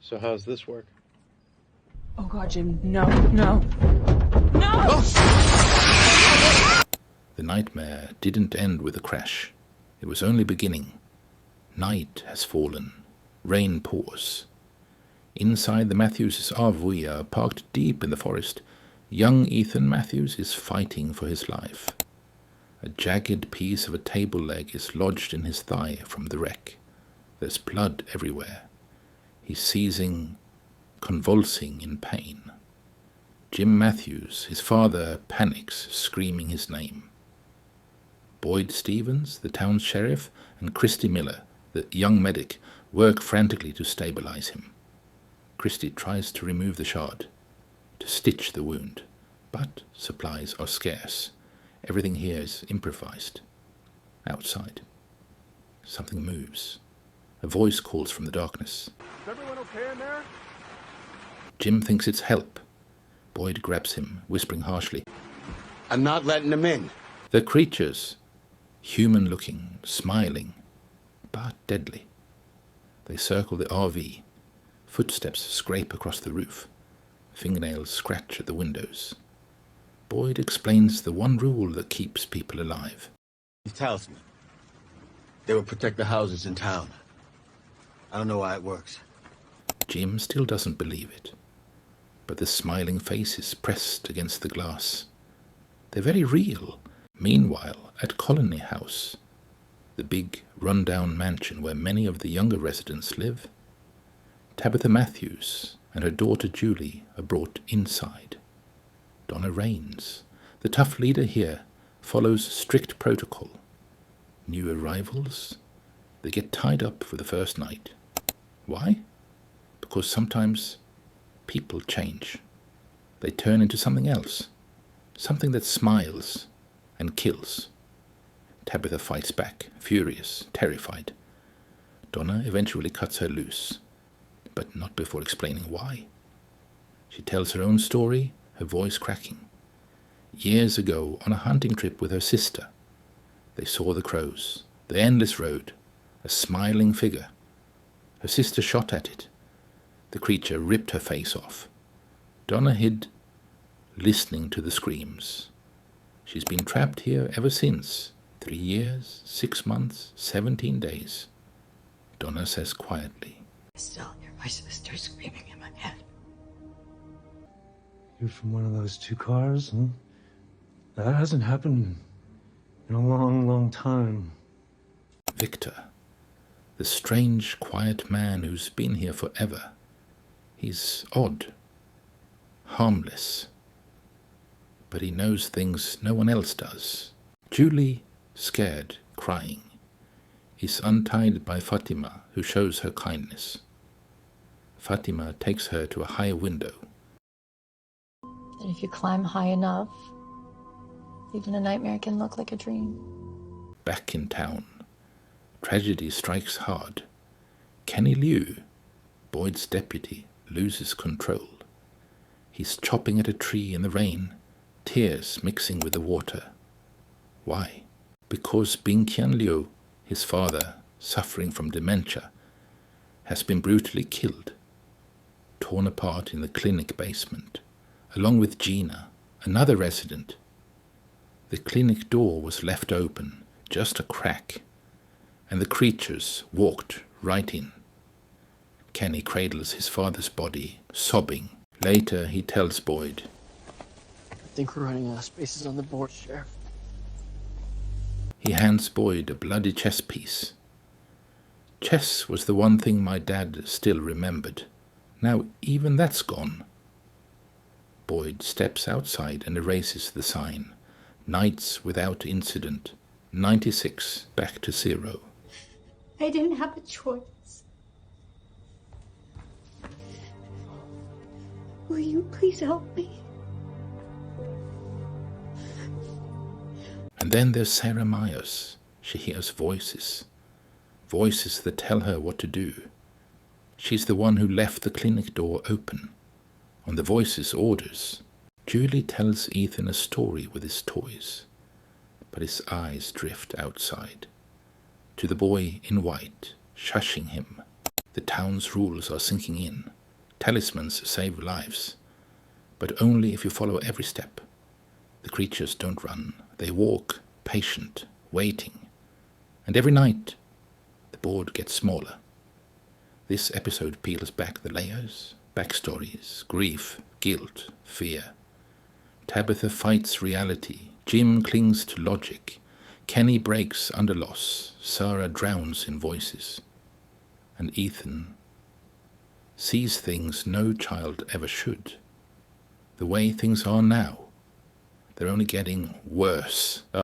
So how's this work? Oh God, Jim, no, no, no! The nightmare didn't end with a crash. It was only beginning. Night has fallen. Rain pours. Inside the Matthews' RV, parked deep in the forest, young Ethan Matthews is fighting for his life. A jagged piece of a table leg is lodged in his thigh from the wreck. There's blood everywhere. He's seizing, convulsing in pain. Jim Matthews, his father, panics, screaming his name. Boyd Stevens, the town sheriff, and Christy Miller, the young medic, work frantically to stabilize him. Christy tries to remove the shard, to stitch the wound, but supplies are scarce. Everything here is improvised. Outside, something moves. A voice calls from the darkness. Is everyone okay in there? Jim thinks it's help. Boyd grabs him, whispering harshly. I'm not letting them in. The creatures, human-looking, smiling, but deadly. They circle the RV. Footsteps scrape across the roof. Fingernails scratch at the windows. Boyd explains the one rule that keeps people alive. Talisman. They will protect the houses in town. I don't know why it works. Jim still doesn't believe it. But the smiling faces pressed against the glass. They're very real. Meanwhile, at Colony House, the big, run-down mansion where many of the younger residents live, Tabitha Matthews and her daughter Julie are brought inside. Donna reigns. The tough leader here follows strict protocol. New arrivals, they get tied up for the first night. Why? Because sometimes people change. They turn into something else, something that smiles and kills. Tabitha fights back, furious, terrified. Donna eventually cuts her loose, but not before explaining why. She tells her own story, her voice cracking. Years ago, on a hunting trip with her sister, they saw the crows, the endless road, a smiling figure. Her sister shot at it. The creature ripped her face off. Donna hid, listening to the screams. She's been trapped here ever since. 3 years, 6 months, 17 days. Donna says quietly. Still hear my sister screaming in my head. You're from one of those 2 cars, huh? That hasn't happened in a long, long time. Victor, the strange, quiet man who's been here forever. He's odd, harmless, but he knows things no one else does. Julie, scared, crying, is untied by Fatima, who shows her kindness. Fatima takes her to a high window. And if you climb high enough, even a nightmare can look like a dream. Back in town, tragedy strikes hard. Kenny Liu, Boyd's deputy, loses control. He's chopping at a tree in the rain, tears mixing with the water. Why? Because Bingqian Liu, his father, suffering from dementia, has been brutally killed, torn apart in the clinic basement, along with Gina, another resident. The clinic door was left open, just a crack, and the creatures walked right in. Kenny cradles his father's body, sobbing. Later, he tells Boyd, I think we're running out of spaces on the board, Sheriff. He hands Boyd a bloody chess piece. Chess was the one thing my dad still remembered. Now even that's gone. Boyd steps outside and erases the sign. Nights without incident. 96 back to 0. I didn't have a choice. Will you please help me? And then there's Sarah Myers. She hears voices. Voices that tell her what to do. She's the one who left the clinic door open. On the voices' orders, Julie tells Ethan a story with his toys, but his eyes drift outside, to the boy in white, shushing him. The town's rules are sinking in. Talismans save lives, but only if you follow every step. The creatures don't run. They walk, patient, waiting. And every night, the board gets smaller. This episode peels back the layers, backstories, grief, guilt, fear. Tabitha fights reality. Jim clings to logic. Kenny breaks under loss. Sarah drowns in voices. And Ethan sees things no child ever should. The way things are now, they're only getting worse.